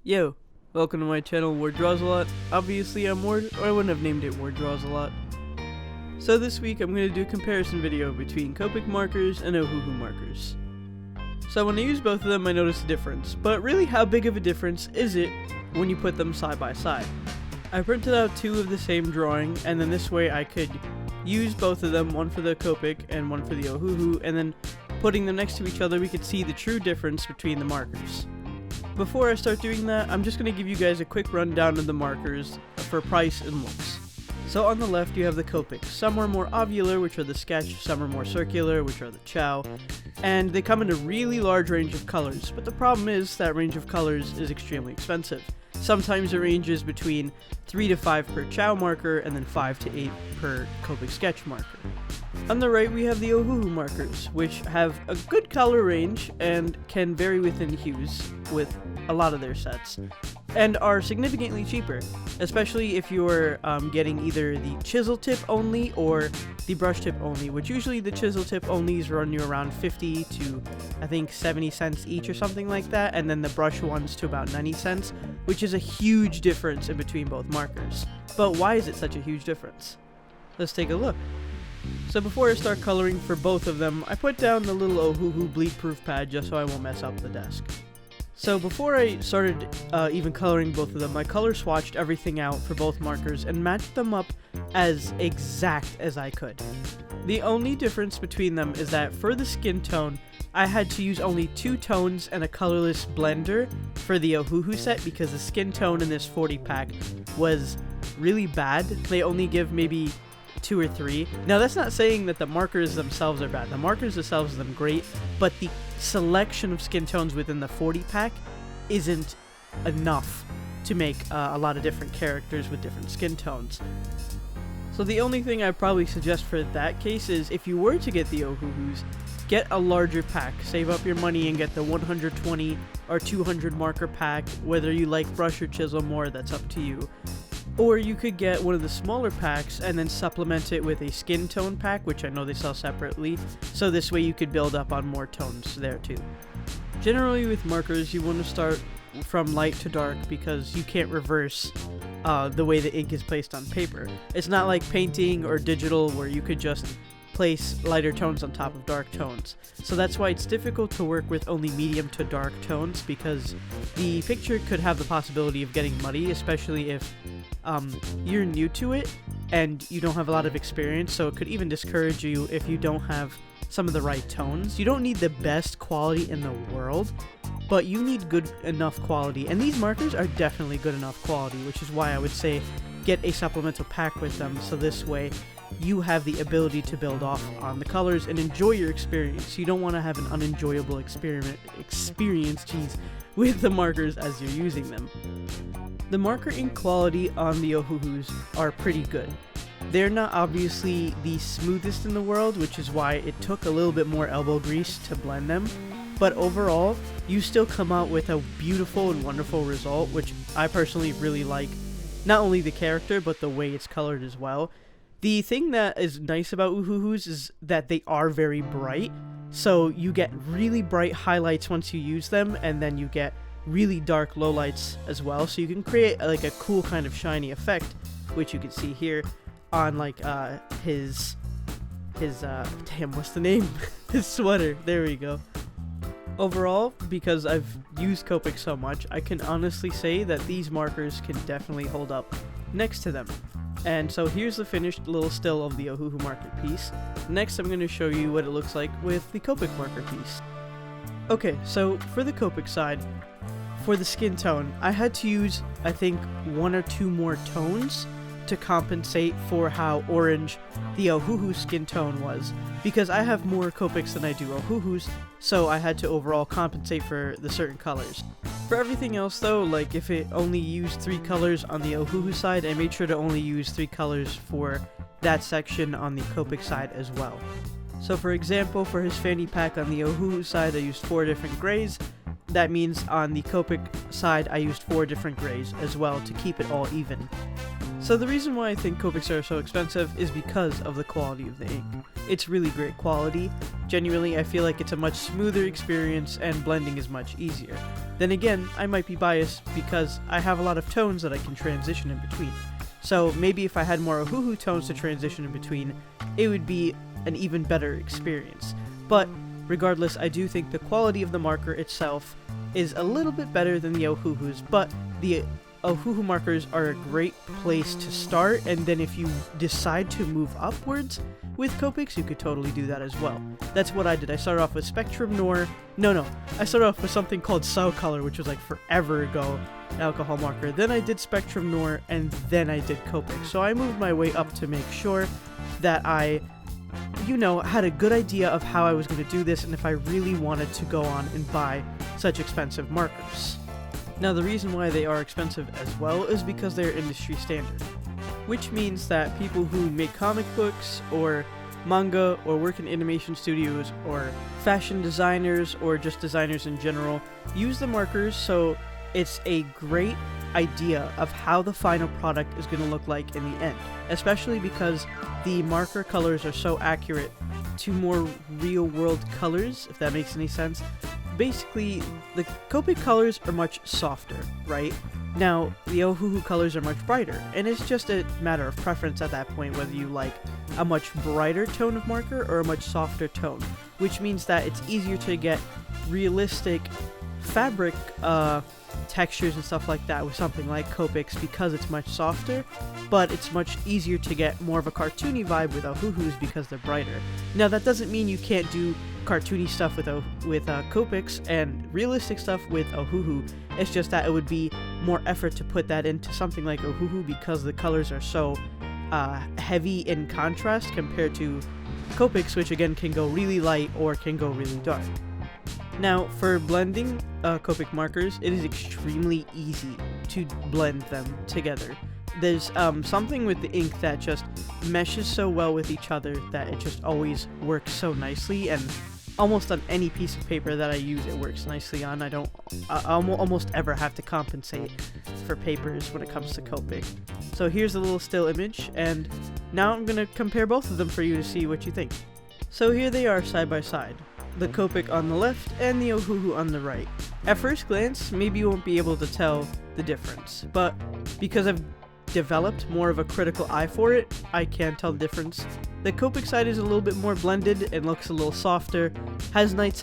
Yo, welcome to my channel, Ward Draws a Lot. Obviously I'm Ward, or I wouldn't have named it Ward Draws a Lot. So this week I'm going to do a comparison video between COPIC markers and OHUHU markers. So when I use both of them I noticed a difference, but really how big of a difference is it when you put them side by side? I printed out two of the same drawing, and then this way I could use both of them, one for the COPIC and one for the OHUHU, and then putting them next to each other we could see the true difference between the markers. Before I start doing that, I'm just going to give you guys a quick rundown of the markers for price and looks. So on the left you have the COPIC. Some are more ovular, which are the sketch, some are more circular, which are the chow, and they come in a really large range of colors, but the problem is that range of colors is extremely expensive. Sometimes it ranges between 3 to 5 per chow marker, and then 5 to 8 per COPIC sketch marker. On the right we have the OHUHU markers, which have a good color range and can vary within hues with a lot of their sets, and are significantly cheaper, especially if you're getting either the chisel tip only or the brush tip only, which usually the chisel tip onlys run you around 50 to I think 70 cents each or something like that, and then the brush ones to about 90 cents, which is a huge difference in between both markers. But why is it such a huge difference? Let's take a look. So before I start coloring for both of them, I put down the little OHUHU bleed proof pad just so I won't mess up the desk. So before I started even coloring both of them, I color swatched everything out for both markers and matched them up as exact as I could. The only difference between them is that for the skin tone, I had to use only 2 tones and a colorless blender for the OHUHU set because the skin tone in this 40 pack was really bad. They only give maybe 2 or 3. Now that's not saying that the markers themselves are bad. The markers themselves are great, but the selection of skin tones within the 40 pack isn't enough to make a lot of different characters with different skin tones. So the only thing I'd probably suggest for that case is if you were to get the OHUHUs, get a larger pack. Save up your money and get the 120 or 200 marker pack. Whether you like brush or chisel more, that's up to you. Or you could get one of the smaller packs and then supplement it with a skin tone pack, which I know they sell separately, so this way you could build up on more tones there too. Generally with markers you want to start from light to dark because you can't reverse the way the ink is placed on paper. It's not like painting or digital where you could just place lighter tones on top of dark tones. So that's why it's difficult to work with only medium to dark tones, because the picture could have the possibility of getting muddy, especially if you're new to it and you don't have a lot of experience, so it could even discourage you if you don't have some of the right tones. You don't need the best quality in the world, but you need good enough quality, and these markers are definitely good enough quality, which is why I would say get a supplemental pack with them, so this way you have the ability to build off on the colors and enjoy your experience. You don't want to have an unenjoyable experience with the markers as you're using them. The marker ink quality on the OHUHUs are pretty good. They're not obviously the smoothest in the world, which is why it took a little bit more elbow grease to blend them, but overall you still come out with a beautiful and wonderful result, which I personally really like. Not only the character, but the way it's colored as well. The thing that is nice about OHUHUs is that they are very bright, so you get really bright highlights once you use them, and then you get really dark lowlights as well, so you can create like a cool kind of shiny effect, which you can see here on like his damn, what's the name? His sweater. There we go. Overall, because I've used COPIC so much, I can honestly say that these markers can definitely hold up next to them. And so here's the finished little still of the OHUHU marker piece. Next I'm going to show you what it looks like with the COPIC marker piece. Okay, so for the COPIC side, for the skin tone, I had to use I think 1 or 2 more tones to compensate for how orange the OHUHU skin tone was, because I have more COPICs than I do OHUHUs, so I had to overall compensate for the certain colors. For everything else though, like if it only used 3 colors on the OHUHU side, I made sure to only use 3 colors for that section on the COPIC side as well. So for example, for his fanny pack on the OHUHU side I used 4 different grays. That means on the COPIC side I used 4 different grays as well to keep it all even. So the reason why I think Copics are so expensive is because of the quality of the ink. It's really great quality. Genuinely, I feel like it's a much smoother experience and blending is much easier. Then again, I might be biased because I have a lot of tones that I can transition in between. So maybe if I had more OHUHU tones to transition in between, it would be an even better experience. But regardless, I do think the quality of the marker itself is a little bit better than the OHUHUs, but the OHUHU markers are a great place to start, and then if you decide to move upwards with Copics, you could totally do that as well. That's what I did. I started off with Spectrum Noir. I started off with something called Cell Color, which was like forever ago, alcohol marker. Then I did Spectrum Noir, and then I did Copic. So I moved my way up to make sure that I, had a good idea of how I was going to do this, and if I really wanted to go on and buy such expensive markers. Now, the reason why they are expensive as well is because they're industry standard, which means that people who make comic books or manga or work in animation studios or fashion designers or just designers in general use the markers, so it's a great idea of how the final product is going to look like in the end, especially because the marker colors are so accurate to more real-world colors, if that makes any sense. Basically, the Copic colors are much softer, right? Now, the OHUHU colors are much brighter, and it's just a matter of preference at that point whether you like a much brighter tone of marker or a much softer tone, which means that it's easier to get realistic fabric textures and stuff like that with something like Copics because it's much softer, but it's much easier to get more of a cartoony vibe with OHUHUs because they're brighter. Now, that doesn't mean you can't do cartoony stuff with Copics and realistic stuff with OHUHU. It's just that it would be more effort to put that into something like OHUHU because the colors are so heavy in contrast compared to Copics, which again can go really light or can go really dark. Now, for blending Copic markers, it is extremely easy to blend them together. There's something with the ink that just meshes so well with each other that it just always works so nicely, and almost on any piece of paper that I use it works nicely on. I don't almost ever have to compensate for papers when it comes to Copic. So here's a little still image, and now I'm going to compare both of them for you to see what you think. So here they are side by side. The Copic on the left and the OHUHU on the right. At first glance, maybe you won't be able to tell the difference, but because I've developed more of a critical eye for it, I can tell the difference. The Copic side is a little bit more blended and looks a little softer, has nice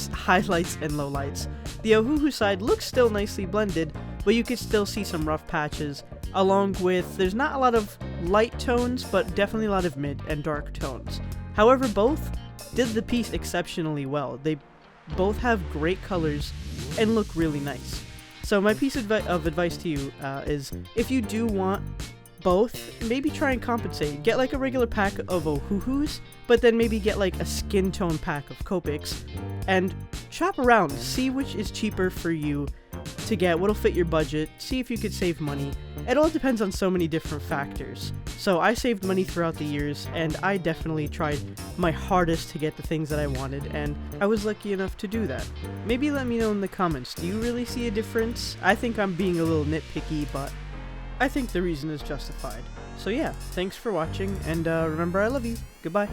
highlights and lowlights. The OHUHU side looks still nicely blended, but you can still see some rough patches, along with, there's not a lot of light tones, but definitely a lot of mid and dark tones. However, both did the piece exceptionally well. They both have great colors and look really nice. So my piece of advice to you is, if you do want both, maybe try and compensate. Get like a regular pack of OHUHUs, but then maybe get like a skin tone pack of Copics, and shop around, see which is cheaper for you to get, what'll fit your budget, see if you could save money. It all depends on so many different factors. So I saved money throughout the years, and I definitely tried my hardest to get the things that I wanted, and I was lucky enough to do that. Maybe let me know in the comments, do you really see a difference? I think I'm being a little nitpicky, but I think the reason is justified. So yeah, thanks for watching, and remember, I love you. Goodbye.